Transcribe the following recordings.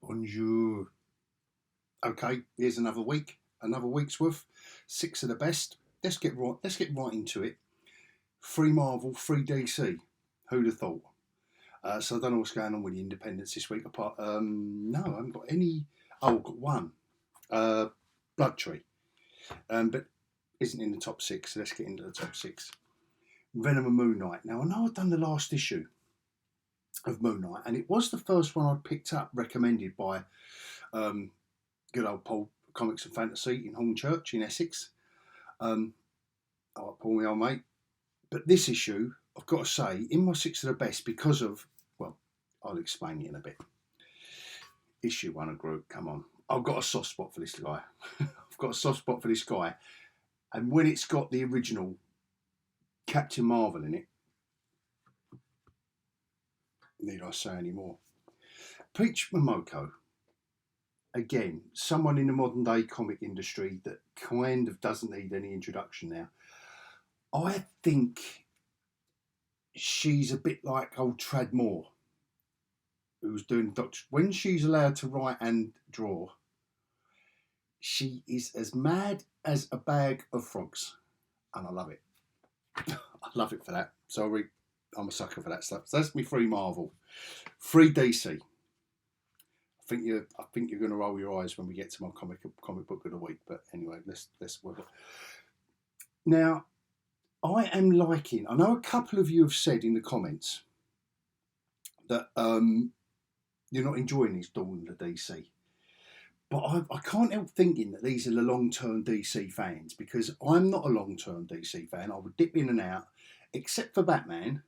Bonjour. Okay, here's another week's worth. 6 of the best. Let's get right into it. Free Marvel, free DC. Who'd have thought? So I don't know what's going on with the independents this week. Apart, no, I haven't got any. Oh, I've got one. Blood Tree, but isn't in the top 6. So let's get into the top 6. Venom and Moon Knight. Now I know I've done the last issue of Moon Knight, and it was the first one I'd picked up, recommended by good old Paul, Comics and Fantasy in Hornchurch in Essex. Paul, my old mate. But this issue, I've got to say, in my 6 of the best because of, well, I'll explain it in a bit. Issue 1 of Groot, come on. I've got a soft spot for this guy. I've got a soft spot for this guy. And when it's got the original Captain Marvel in it, need I say any more? Peach Momoko. Again, someone in the modern day comic industry that kind of doesn't need any introduction now. I think she's a bit like old Trad Moore, who's doing Doctor. When she's allowed to write and draw, she is as mad as a bag of frogs, and I love it. I love it for that. Sorry, I'm a sucker for that stuff. So that's me free Marvel, free DC. I think you're going to roll your eyes when we get to my comic book of the week. But anyway, let's work it. Now, I am liking. I know a couple of you have said in the comments that you're not enjoying these Dawn of the DC, but I can't help thinking that these are the long-term DC fans, because I'm not a long-term DC fan. I would dip in and out, except for Batman.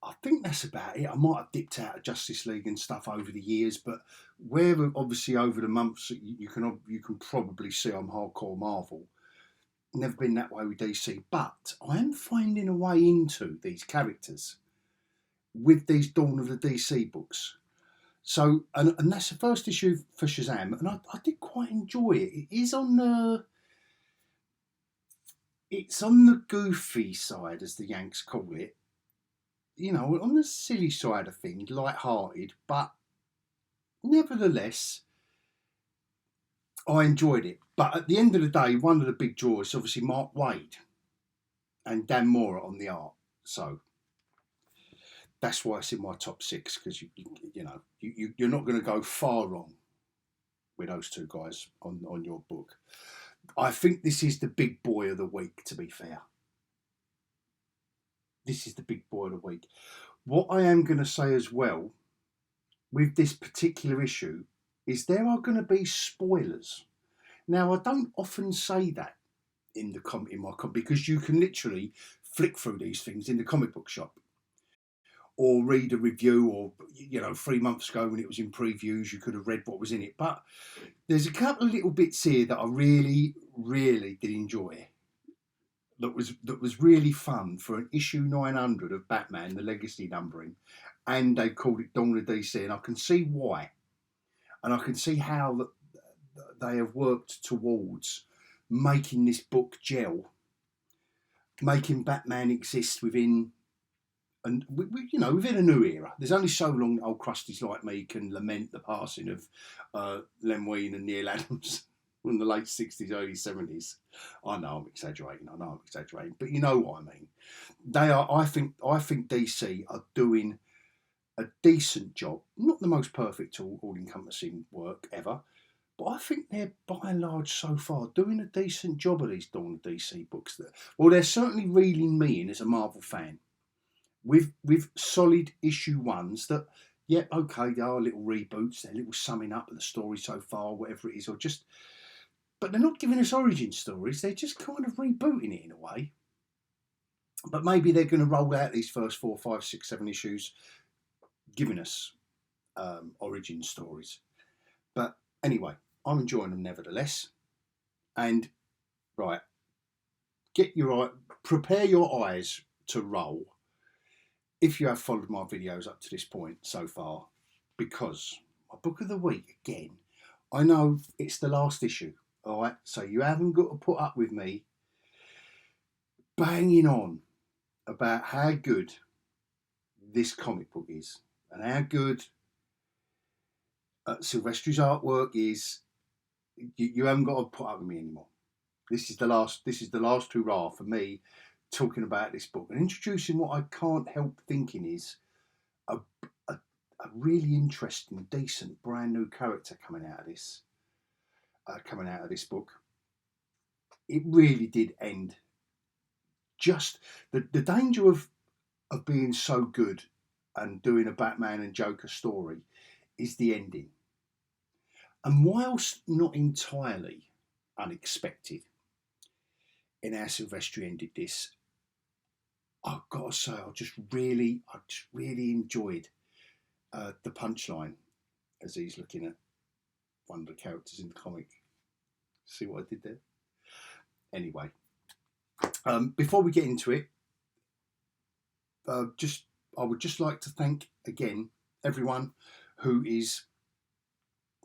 I think that's about it. I might have dipped out of Justice League and stuff over the years, but where obviously over the months you can probably see I'm hardcore Marvel. Never been that way with DC, but I am finding a way into these characters with these Dawn of the DC books. So, and that's the first issue for Shazam, and I did quite enjoy it. It is it's on the goofy side, as the Yanks call it. You know, on the silly side of things, light-hearted, but nevertheless, I enjoyed it. But at the end of the day, one of the big draws is obviously Mark Waid and Dan Mora on the art. So that's why it's in my top 6, because you're not going to go far wrong with those two guys on your book. I think this is the big boy of the week, to be fair. This is the big boy of the week. What I am going to say as well with this particular issue is there are going to be spoilers. Now, I don't often say that in my comic, because you can literally flick through these things in the comic book shop or read a review, or 3 months ago when it was in previews, you could have read what was in it. But there's a couple of little bits here that I really, really did enjoy. That was really fun for an issue 900 of Batman, the legacy numbering, and they called it Dawn of DC, and I can see why, and I can see how they have worked towards making this book gel, making Batman exist within a new era. There's only so long old crusties like me can lament the passing of Len Wein and Neil Adams from the late 60s, early 70s. I know I'm exaggerating, but you know what I mean. They are. I think DC are doing a decent job. Not the most perfect, all-encompassing work ever, but I think they're by and large so far doing a decent job of these Dawn of DC books. They're certainly reeling me in as a Marvel fan with solid issue 1s that. Yeah, okay, they are little reboots, they're little summing up of the story so far, whatever it is, but they're not giving us origin stories, they're just kind of rebooting it in a way. But maybe they're going to roll out these first 4, 5, 6, 7 issues, giving us origin stories. But anyway, I'm enjoying them nevertheless. And, right, prepare your eyes to roll if you have followed my videos up to this point so far, because my book of the week, again, I know it's the last issue, all right? So you haven't got to put up with me banging on about how good this comic book is and how good Silvestri's artwork is you haven't got to put up with me anymore. This is the last hurrah for me talking about this book and introducing what I can't help thinking is a, a, a really interesting, decent, brand new character coming out of this book. It really did end. Just the danger of being so good and doing a Batman and Joker story is the ending. And whilst not entirely unexpected in how Silvestri ended this, I've got to say I just really enjoyed the punchline as he's looking at one of the characters in the comic. See what I did there? Anyway, before we get into it, I would just like to thank again everyone who is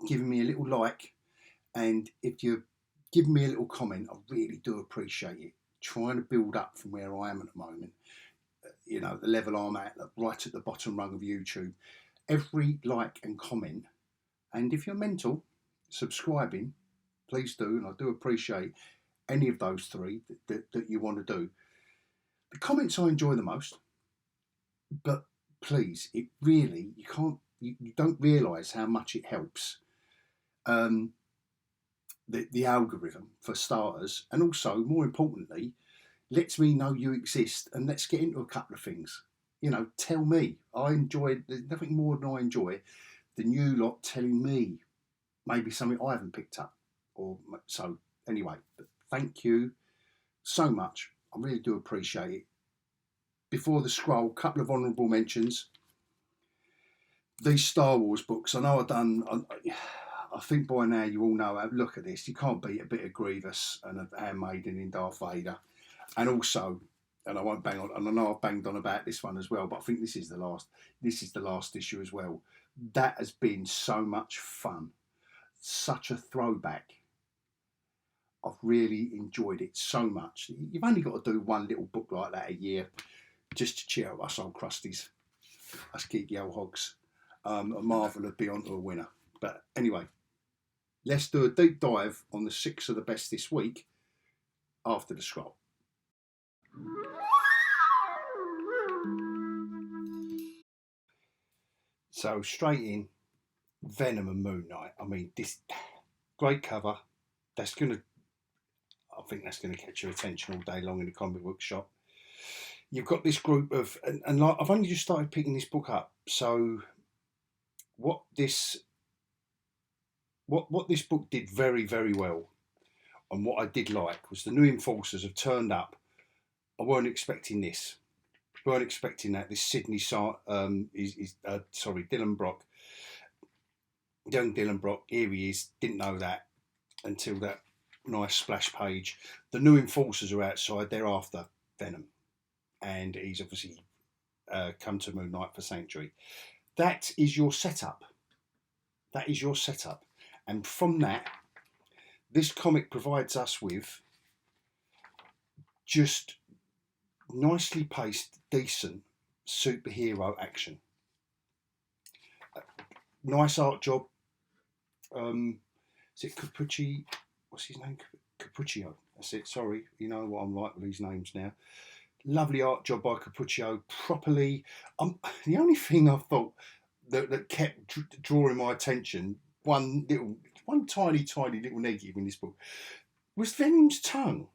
giving me a little like, and if you're giving me a little comment, I really do appreciate it. Trying to build up from where I am at the moment, you know, the level I'm at, right at the bottom rung of YouTube. Every like and comment, and if you're mental, subscribing, please do, and I do appreciate any of those three that you want to do. The comments I enjoy the most, but please, it really, you don't realise how much it helps the algorithm for starters, and also more importantly lets me know you exist. And let's get into a couple of things. You know, tell me. There's nothing more than I enjoy than you lot telling me maybe something I haven't picked up. Or so anyway, thank you so much. I really do appreciate it. Before the scroll, a couple of honourable mentions. These Star Wars books, I know I think by now you all know, look at this, you can't beat a bit of Grievous and a handmaiden in Darth Vader. And also, and I won't bang on, and I know I've banged on about this one as well, but I think this is the last issue as well. That has been so much fun. Such a throwback. I've really enjoyed it so much. You've only got to do one little book like that a year just to cheer up us old crusties, us geekyOlhogs. A Marvel would be onto a winner. But anyway, let's do a deep dive on the 6 of the best this week after the scroll. So straight in, Venom and Moon Knight. I mean, this great cover. I think that's gonna catch your attention all day long in the comic book shop. You've got this group of, and like, I've only just started picking this book up. So what this book did very, very well, and what I did like, was the new enforcers have turned up. I weren't expecting this. Weren't expecting that. This Dylan Brock. Young Dylan Brock, here he is. Didn't know that until that nice splash page. The new enforcers are outside. They're after Venom, and he's obviously come to Moon Knight for sanctuary. That is your setup. That is your setup. And from that, this comic provides us with just nicely paced, decent superhero action. Nice art job. Is it Capucci? What's his name? Capuccio. That's it. Sorry, you know what I'm like with these names now. Lovely art job by Capuccio. Properly. The only thing I thought that kept drawing my attention, one tiny little negative in this book, was Venom's tongue.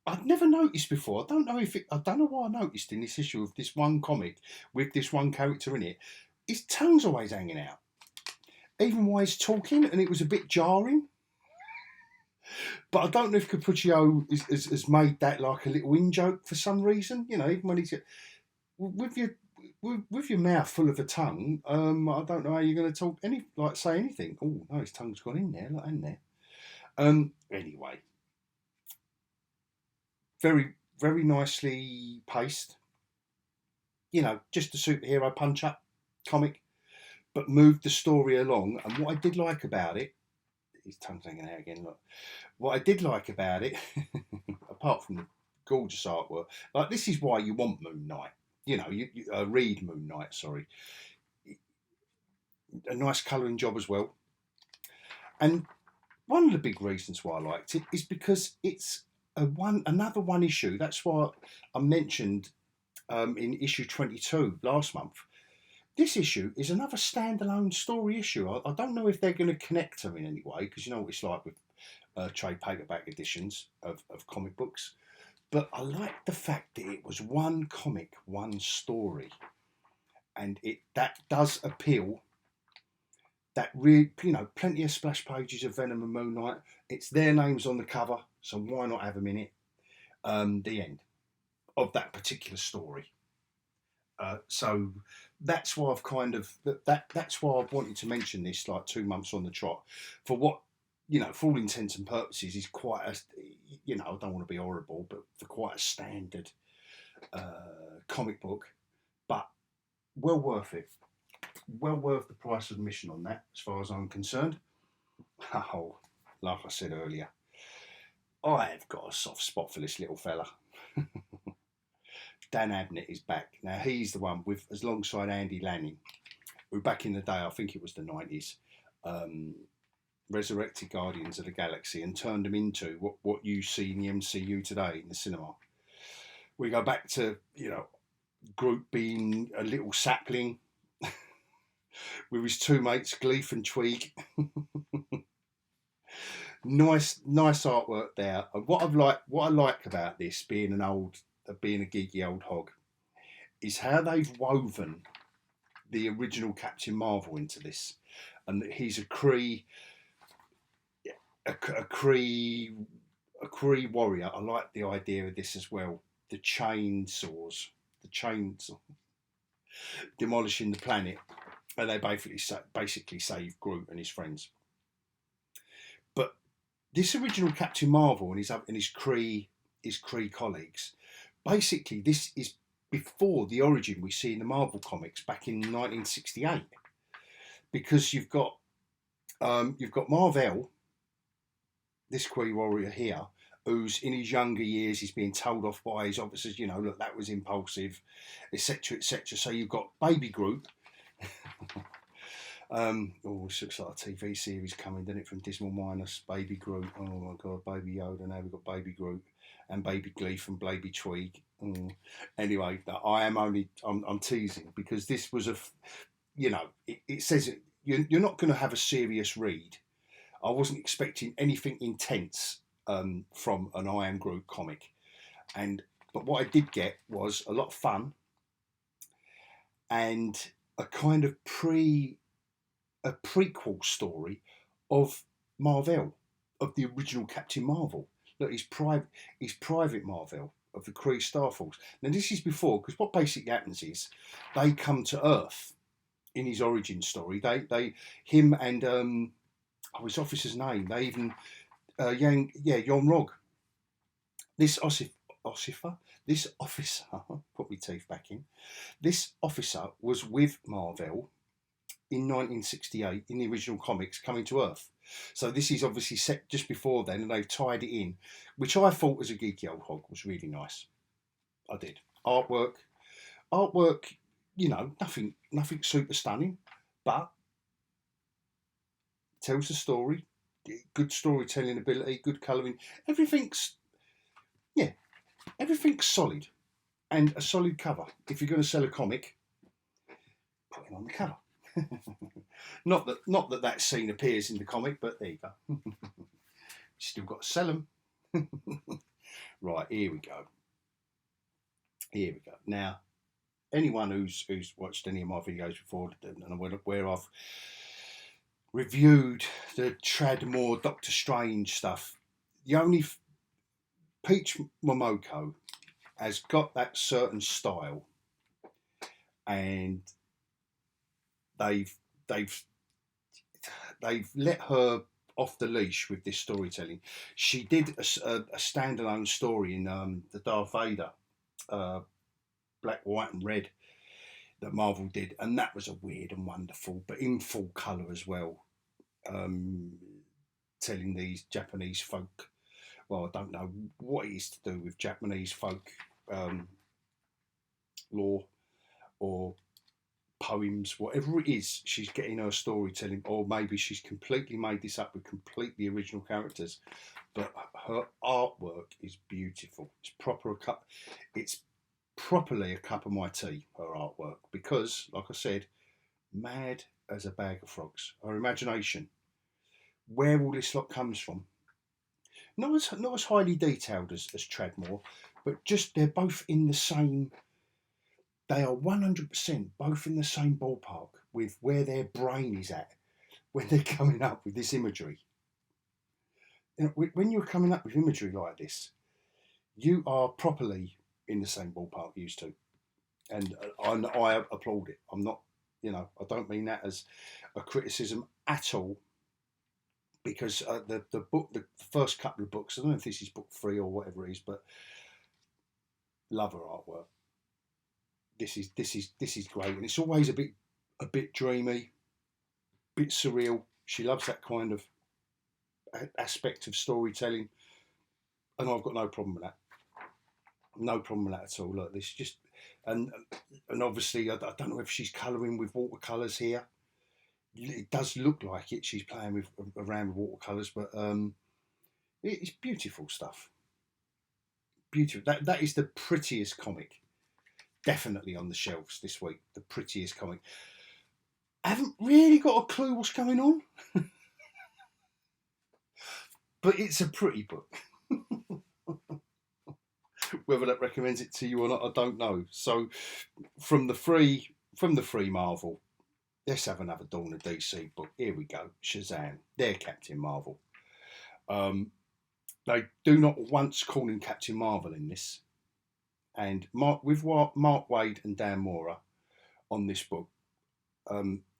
I'd never noticed before. I don't know why I noticed in this issue of this one comic with this one character in it. His tongue's always hanging out, even while he's talking, and it was a bit jarring. But I don't know if Capuccio has made that like a little in-joke for some reason. You know, even when he's with your mouth full of a tongue, I don't know how you're going to say anything. Oh no, his tongue's gone in there, not in there. Anyway, very, very nicely paced. You know, just a superhero punch-up comic, but moved the story along. And what I did like about it, his tongue's hanging out again, look. What I did like about it, apart from the gorgeous artwork, like, this is why you want Moon Knight. You know, you read Moon Knight, sorry. a nice colouring job as well. And one of the big reasons why I liked it is because it's another one issue. That's why I mentioned in issue 22 last month. This issue is another standalone story issue. I don't know if they're going to connect them in any way, because you know what it's like with trade paperback editions of comic books. But I like the fact that it was one comic, one story, and that does appeal. That really, plenty of splash pages of Venom and Moon Knight. It's their names on the cover, so why not have them in it? The end of that particular story. So that's why I've that's why I've wanted to mention this, like 2 months on the trot, for what, for all intents and purposes is quite a, I don't want to be horrible, but for quite a standard comic book, but well worth it. Well worth the price of admission on that, as far as I'm concerned. Oh, like I said earlier, I have got a soft spot for this little fella. Dan Abnett is back. Now, he's the one with, alongside Andy Lanning, who back in the day, I think it was the 90s, resurrected Guardians of the Galaxy and turned them into what you see in the MCU today in the cinema. We go back to, Groot being a little sapling with his two mates, Gleef and Tweeg. Nice artwork there. And what I like about this, being a geeky old hog, is how they've woven the original Captain Marvel into this, and that he's a Kree warrior. I like the idea of this as well. The chainsaws demolishing the planet, and they basically save Groot and his friends. But this original Captain Marvel and his Kree colleagues, basically this is before the origin we see in the Marvel comics back in 1968, because you've got Marvel, this Kree warrior here, who's in his younger years, he's being told off by his officers, look, that was impulsive, etc., etc. So you've got Baby Groot. This looks like a TV series coming, doesn't it, from Dismal Minus? Baby Groot. Oh my God, Baby Yoda. Now we've got Baby Groot and Baby Gleef and Baby Tweeg. Anyway, I'm teasing, because this was it says you're not going to have a serious read. I wasn't expecting anything intense from an I Am Groot comic, but what I did get was a lot of fun and a kind of prequel story of Marvel, of the original Captain Marvel. Look, he's Private Marvel of the Kree Star Force. Now this is before, because what basically happens is they come to Earth in his origin story. Him and his officer's name. They even Yon-Rogg. This officer, put my teeth back in. This officer was with Marvel in 1968 in the original comics, coming to Earth. So this is obviously set just before then, and they've tied it in, which I thought, as a geeky old hog, was really nice. I did. Artwork, nothing super stunning, but tells the story, good storytelling ability, good colouring. Everything's solid, and a solid cover. If you're going to sell a comic, put it on the cover. Not that scene appears in the comic, but there you go. Still got to sell them. Right, here we go. Now, anyone who's watched any of my videos before, and where I've reviewed the Tradmore Doctor Strange stuff, the only Peach Momoko has got that certain style, and they've let her off the leash with this storytelling. She did a standalone story in the Darth Vader Black, White and Red that Marvel did, and that was a weird and wonderful, but in full colour as well, telling these Japanese folk, well, I don't know what it is to do with Japanese folk lore or poems, whatever it is, she's getting her storytelling, or maybe she's completely made this up with completely original characters. But her artwork is beautiful. It's properly a cup of my tea, her artwork, because, like I said, mad as a bag of frogs. Her imagination, where all this lot comes from. Not as highly detailed as Tradmore, but just they're both in the same. They are 100% both in the same ballpark with where their brain is at when they're coming up with this imagery. You know, when you're coming up with imagery like this, you are properly in the same ballpark used to, and I applaud it. I'm not, I don't mean that as a criticism at all, because the book, the first couple of books, I don't know if this is book 3 or whatever it is, but love her artwork. This is great, and it's always a bit dreamy, a bit surreal. She loves that kind of aspect of storytelling, and I've got no problem with that. No problem with that at all. Look, this just and obviously I don't know if she's colouring with watercolours here. It does look like it. She's playing around with watercolours, but it's beautiful stuff. Beautiful. That is the prettiest comic. Definitely on the shelves this week. The prettiest comic. I haven't really got a clue what's going on, but it's a pretty book. Whether that recommends it to you or not, I don't know. So, from the free Marvel, let's have another Dawn of DC book. Here we go. Shazam. They're Captain Marvel. They do not once call him Captain Marvel in this. And Mark Waid and Dan Mora on this book.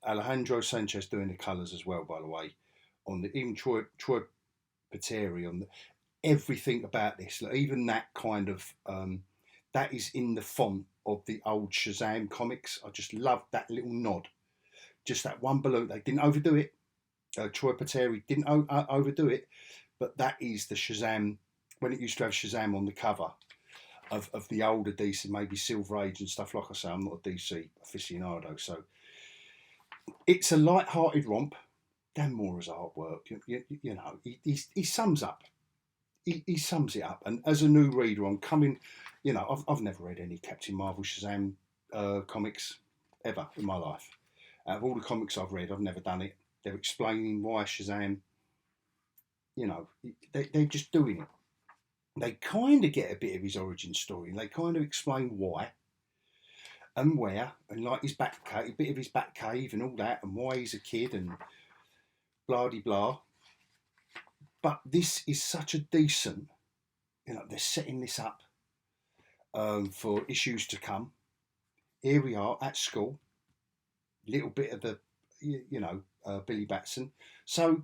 Alejandro Sanchez doing the colours as well, by the way. Even Troy Pateri on everything about this. Like, even that kind of that is in the font of the old Shazam comics. I just love that little nod. Just that one balloon. They didn't overdo it. Troy Pateri didn't overdo it, but that is the Shazam when it used to have Shazam on the cover of the older DC, maybe Silver Age and stuff. Like I say, I'm not a DC aficionado, so it's a light-hearted romp. Dan Mora's artwork, he sums up. He sums it up, and as a new reader, I'm coming. I've never read any Captain Marvel Shazam comics ever in my life. Out of all the comics I've read, I've never done it. They're explaining why Shazam. They're just doing it. They kind of get a bit of his origin story, and they kind of explain why and where, and like his back cave, a bit of his back cave and all that, and why he's a kid and blah de blah. But this is such a decent, they're setting this up for issues to come. Here we are at school, little bit of the, Billy Batson. So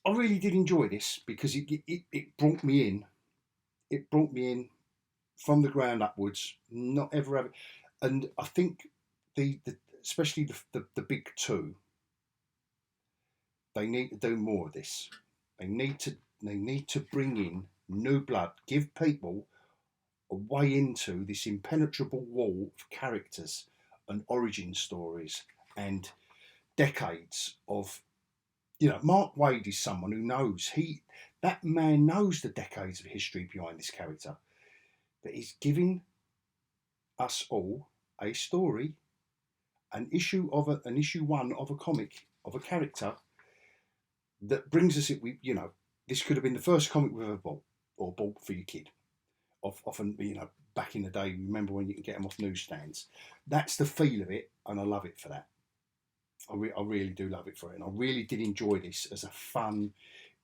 I really did enjoy this because it brought me in. It brought me in from the ground upwards. Not ever, and I think especially the big two. They need to do more of this. They need to bring in new blood. Give people a way into this impenetrable wall of characters and origin stories and decades of. Mark Waid is someone who knows. That man knows the decades of history behind this character. But he's giving us all a story, an issue one of a comic of a character that brings us it. This could have been the first comic we've ever bought or bought for your kid. Often, back in the day, remember when you can get them off newsstands. That's the feel of it, and I love it for that. I really do love it for it, and I really did enjoy this as a fun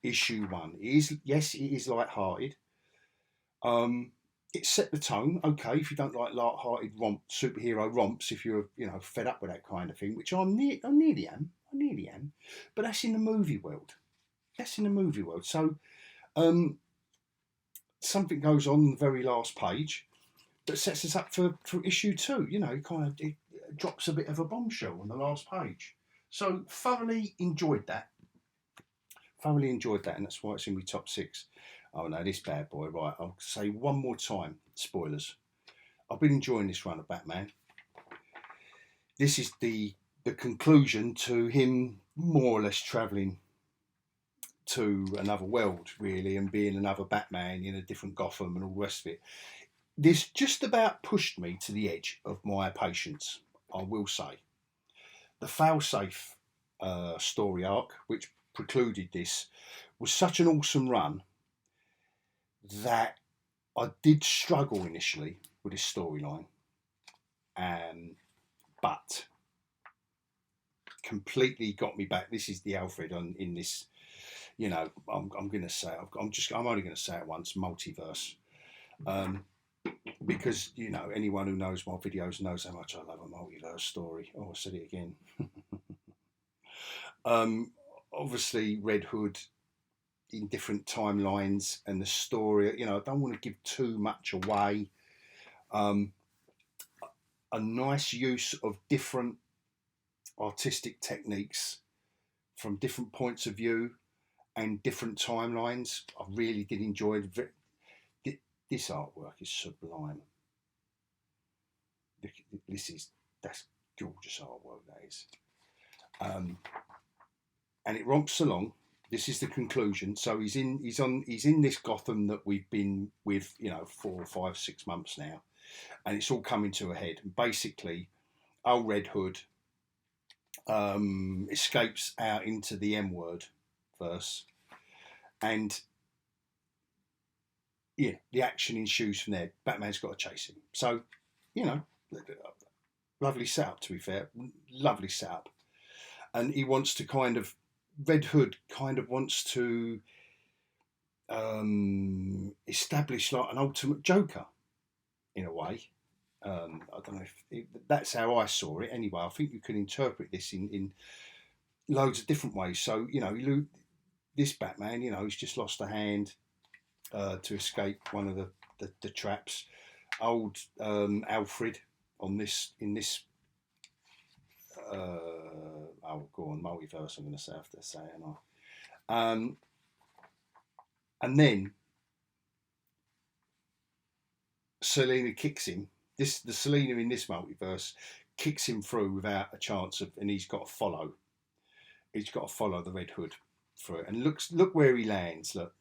issue one. It is light-hearted. It set the tone. Okay, if you don't like light-hearted superhero romps, if you're fed up with that kind of thing, which I nearly am, but that's in the movie world. So something goes on the very last page that sets us up for issue 2. It drops a bit of a bombshell on the last page. So thoroughly enjoyed that, and that's why it's in my top 6. Oh no, this bad boy, right, I'll say one more time, spoilers. I've been enjoying this run of Batman. this is the conclusion to him more or less travelling to another world, really, and being another Batman in a different Gotham and all the rest of it. This just about pushed me to the edge of my patience, I will say. The failsafe story arc, which precluded this, was such an awesome run that I did struggle initially with this storyline, but completely got me back. This is the Alfred in this. You know, I'm going to say I'm only going to say it once. Multiverse, because you know anyone who knows my videos knows how much I love a multiverse story. Oh, I said it again. Obviously, Red Hood in different timelines and the story. You know, I don't want to give too much away. A nice use of different artistic techniques from different points of view and different timelines. I really did enjoy it. This artwork is sublime. That's gorgeous artwork, that is. And it romps along. This is the conclusion. So he's in this Gotham that we've been with, you know, 4, 5, 6 months now, and it's all coming to a head. And basically, old Red Hood escapes out into the M word verse, and yeah, the action ensues from there. Batman's got to chase him. So, you know, lovely setup, to be fair. Lovely setup. And he wants to Red Hood kind of wants to establish like an ultimate Joker, in a way. I don't know if that's how I saw it. Anyway, I think you can interpret this in loads of different ways. So, you know, this Batman, you know, he's just lost a hand to escape one of the traps. Old Alfred in this oh, go on, multiverse, I'm going to have to say it now. And then Selina kicks him. The Selina in this multiverse kicks him through without a chance of, and he's got to follow. He's got to follow the Red Hood through it. And look where he lands. Look,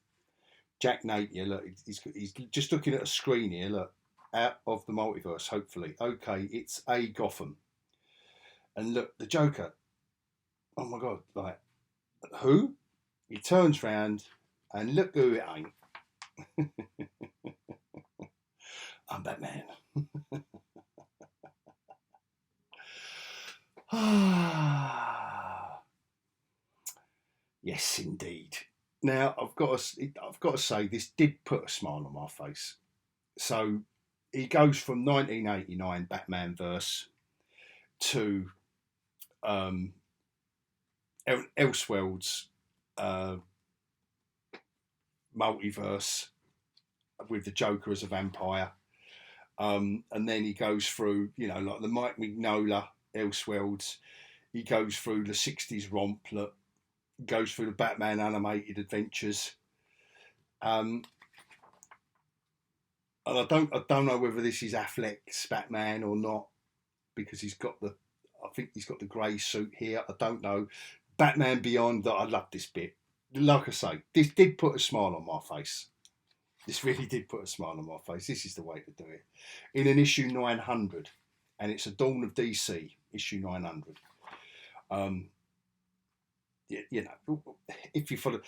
Jack Napier. Look, he's just looking at a screen here. Look, out of the multiverse. Hopefully, okay, it's a Gotham. And look, the Joker. Oh my God! Like, who? He turns round and look who it ain't. I'm Batman. Yes, indeed. Now I've got to say this did put a smile on my face. So he goes from 1989 Batman verse to Elseworlds multiverse with the Joker as a vampire, and then he goes through, you know, like the Mike Mignola Elseworlds. He goes through the 60s romp, that goes through the Batman animated adventures, and I don't know whether this is Affleck's Batman or not, because I think he's got the grey suit here. I don't know. Batman Beyond, that I love this bit. Like I say, this did put a smile on my face. This really did put a smile on my face. This is the way to do it. In an issue 900, and it's a Dawn of DC, issue 900. You know, if you follow,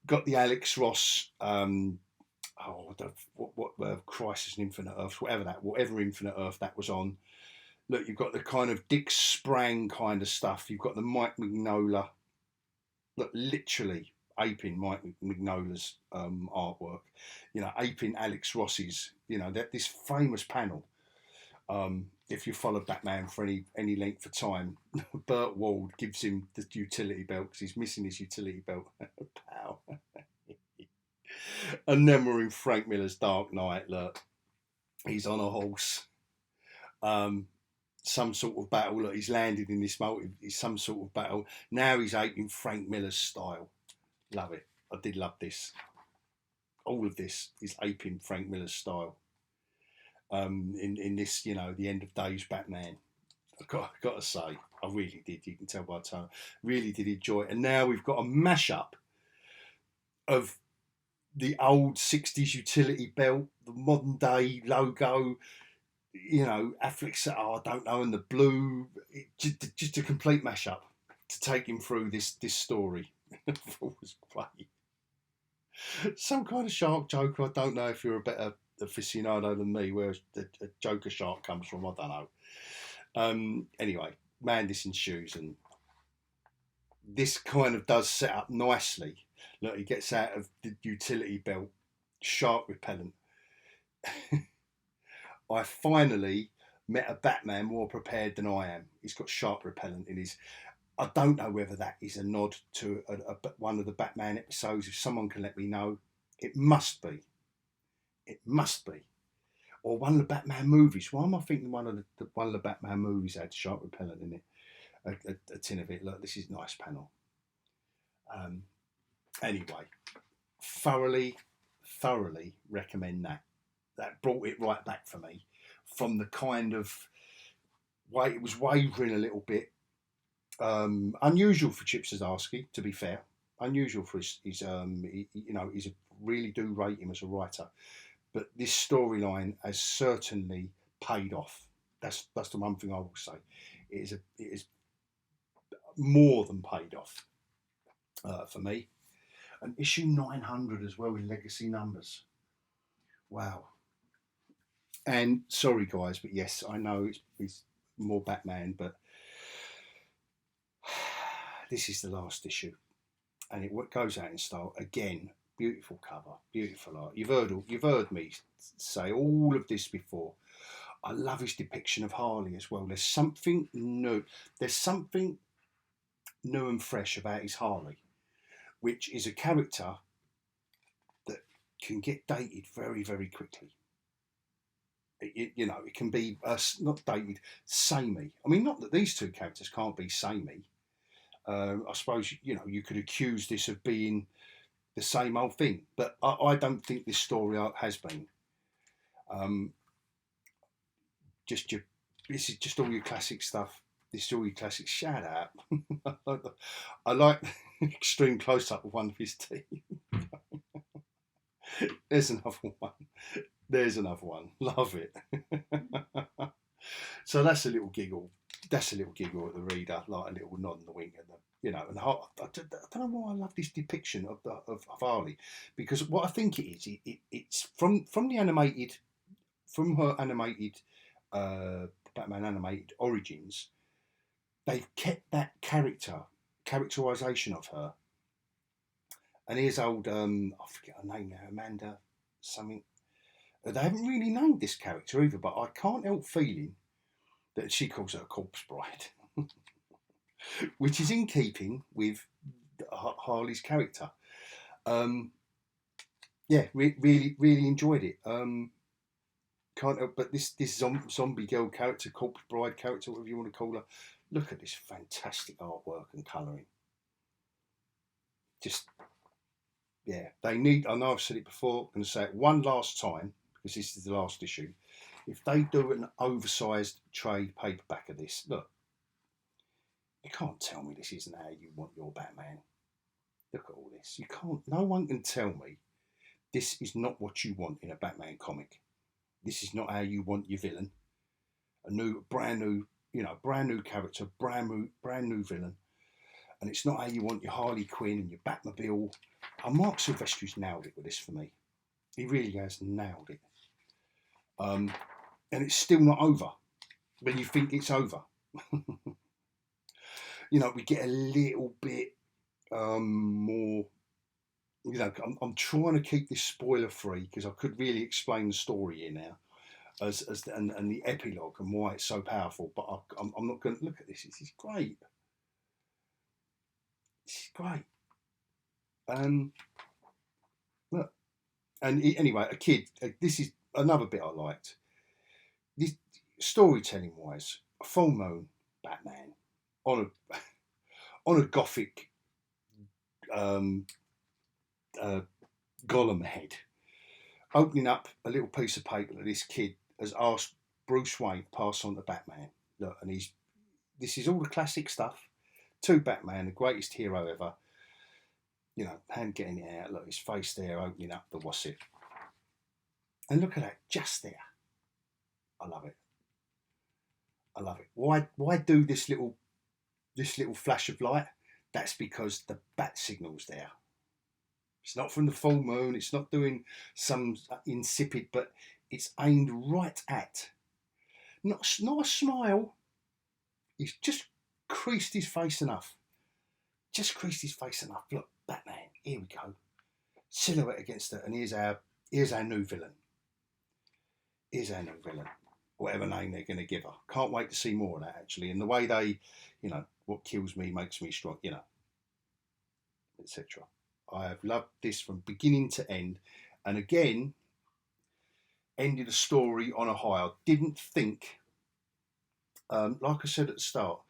got the Alex Ross, Crisis on Infinite Earth, whatever Infinite Earth that was on. Look, you've got the kind of Dick Sprang kind of stuff. You've got the Mike Mignola. Look, literally aping Mike Mignola's artwork. You know, aping Alex Ross's. You know, this famous panel. If you follow Batman for any length of time, Burt Ward gives him the utility belt because he's missing his utility belt. Pow. And then we're in Frank Miller's Dark Knight. Look, he's on a horse. Some sort of battle. Look, he's landed in this some sort of battle. Now he's aping Frank Miller's style. Love it. I did love this. All of this is aping Frank Miller's style. In this, you know, the End of Days Batman. got to say, I really did. You can tell by the tone. Really did enjoy it. And now we've got a mashup of the old 60s utility belt, the modern day logo, you know, Affleck's, I don't know, and the blue, just a complete mashup to take him through this story. It was great. Some kind of shark joker. I don't know if you're a better aficionado than me, where a Joker shark comes from. I don't know. Anyway, Mandis in shoes, and this kind of does set up nicely. Look, he gets out of the utility belt, shark repellent. I finally met a Batman more prepared than I am. He's got shark repellent in his. I don't know whether that is a nod to one of the Batman episodes. If someone can let me know, it must be. It must be. Or one of the Batman movies. Why am I thinking one of the Batman movies had shark repellent in it? A tin of it. Look, this is a nice panel. Anyway, thoroughly recommend that. That brought it right back for me from the kind of way it was wavering a little bit. Unusual for Chip Zdarsky, to be fair. Unusual for his he's a really do rate him as a writer. But this storyline has certainly paid off. That's the one thing I will say. It is more than paid off for me. And issue 900 as well in legacy numbers. Wow. And sorry guys, but yes, I know it's more Batman, but this is the last issue, and it goes out in style again. Beautiful cover, beautiful art. You've heard me say all of this before. I love his depiction of Harley as well. There's something new. There's something new and fresh about his Harley, which is a character that can get dated very, very quickly. It can be not dated, samey. I mean, not that these two characters can't be samey. I suppose you could accuse this of being the same old thing, but I don't think this story arc has been. This is just all your classic stuff. This is all your classic. Shout out. I like extreme close up of one of his teeth. There's another one. There's another one. Love it. So that's a little giggle. That's a little giggle at the reader, like a little nod and a wink at them. And I don't know why I love this depiction of Harley, because what I think it is, it's from the animated, from her animated Batman animated origins. They've kept that characterization of her. And here's old, I forget her name now, Amanda something. They haven't really named this character either, but I can't help feeling that she calls her a corpse bride, which is in keeping with Harley's character. Really enjoyed it. Can't help but this zombie girl character, corpse bride character, whatever you want to call her. Look at this fantastic artwork and colouring. Just, yeah, they need, I know I've said it before, I'm going to say it one last time, because this is the last issue. If they do an oversized trade paperback of this, look, you can't tell me this isn't how you want your Batman. Look at all this. You can't, no one can tell me this is not what you want in a Batman comic. This is not how you want your villain. Brand new character, brand new villain. And it's not how you want your Harley Quinn and your Batmobile. And Mark Silvestri's nailed it with this for me. He really has nailed it. And it's still not over when you think it's over. We get a little bit more. I'm trying to keep this spoiler free because I could really explain the story here now, and the epilogue and why it's so powerful. But I'm not going to look at this. This is great. This is great. Look, and anyway, a kid. This is another bit I liked. This storytelling wise, a full moon Batman on a gothic golem head, opening up a little piece of paper that this kid has asked Bruce Wayne to pass on to Batman. Look, and he's this is all the classic stuff. To Batman, the greatest hero ever. You know, hand getting it out. Look, his face there, opening up the what's it. And look at that, just there. I love it. I love it. Why do this little flash of light? That's because the bat signal's there. It's not from the full moon. It's not doing some insipid, but it's aimed right at. Not a smile. He's just creased his face enough. Just creased his face enough. Look, Batman. Here we go. Silhouette against it, and here's our new villain. Here's our new villain. Whatever name they're going to give her. Can't wait to see more of that, actually. And the way they, you know, what kills me makes me strong, you know, etc. I have loved this from beginning to end. And again, ended the story on a high. I didn't think, like I said at the start,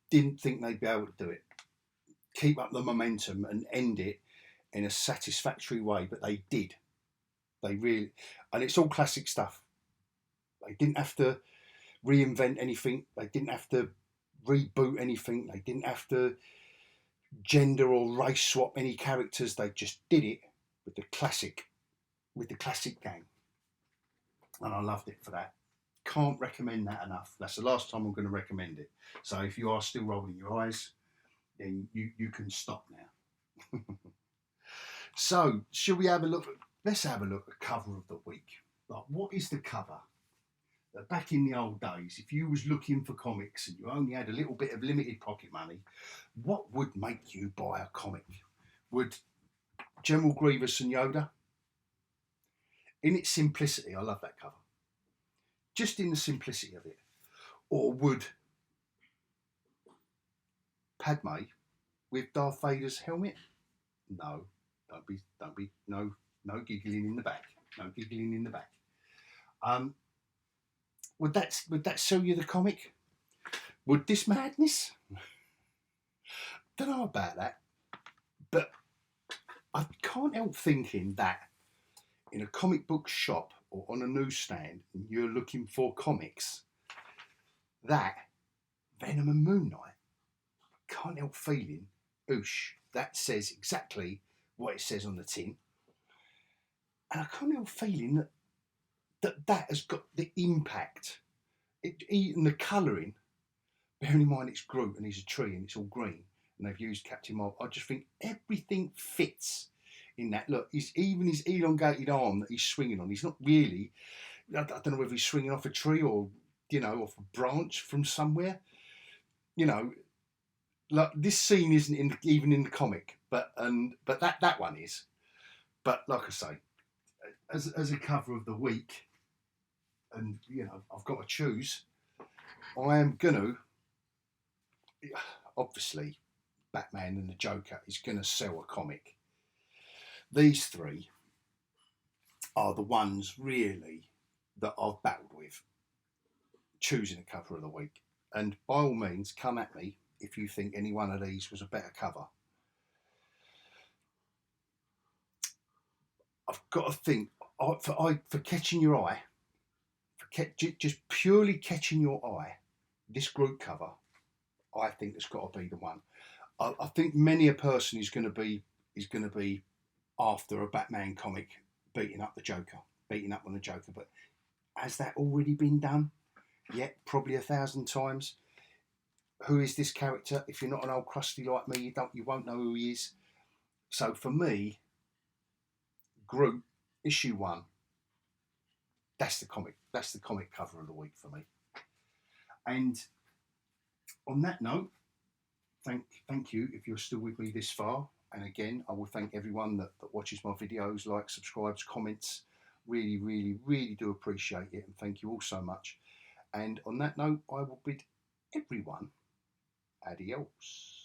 didn't think they'd be able to do it. Keep up the momentum and end it in a satisfactory way, but they did. They really, and it's all classic stuff. They didn't have to reinvent anything. They didn't have to reboot anything. They didn't have to gender or race swap any characters. They just did it with the classic gang. And I loved it for that. Can't recommend that enough. That's the last time I'm going to recommend it. So if you are still rolling your eyes, then you can stop now. So should we have a look? Let's have a look at the cover of the week. Like, what is the cover? Back in the old days, if you was looking for comics and you only had a little bit of limited pocket money, what would make you buy a comic? Would General Grievous and Yoda? In its simplicity, I love that cover. Just in the simplicity of it. Or would Padme with Darth Vader's helmet? No, don't be, no giggling in the back. No giggling in the back. Would that sell you the comic? Would this madness? Don't know about that, but I can't help thinking that in a comic book shop or on a newsstand, and you're looking for comics, that Venom and Moon Knight, I can't help feeling, oosh, that says exactly what it says on the tin, and I can't help feeling that has got the impact, and the colouring, bearing in mind it's Groot and he's a tree and it's all green and they've used Captain Marvel. I just think everything fits in that. Look, even his elongated arm that he's swinging on, he's not really, I don't know whether he's swinging off a tree or, you know, off a branch from somewhere. You know, like this scene isn't even in the comic, but that one is. But like I say, as a cover of the week, and you know, I've got to choose. I am gonna, obviously, Batman and the Joker is gonna sell a comic. These three are the ones really that I've battled with choosing a cover of the week. And by all means, come at me if you think any one of these was a better cover. I've got to think for catching your eye. Just purely catching your eye, this Groot cover, I think has got to be the one. I think many a person is going to be after a Batman comic beating up on the Joker. But has that already been done? Yeah, probably 1,000 times. Who is this character? If you're not an old crusty like me, you won't know who he is. So for me, Groot, issue 1. That's the comic cover of the week for me. And on that note, thank you if you're still with me this far. And again, I will thank everyone that watches my videos, likes, subscribes, comments. Really, really, really do appreciate it. And thank you all so much. And on that note, I will bid everyone adios.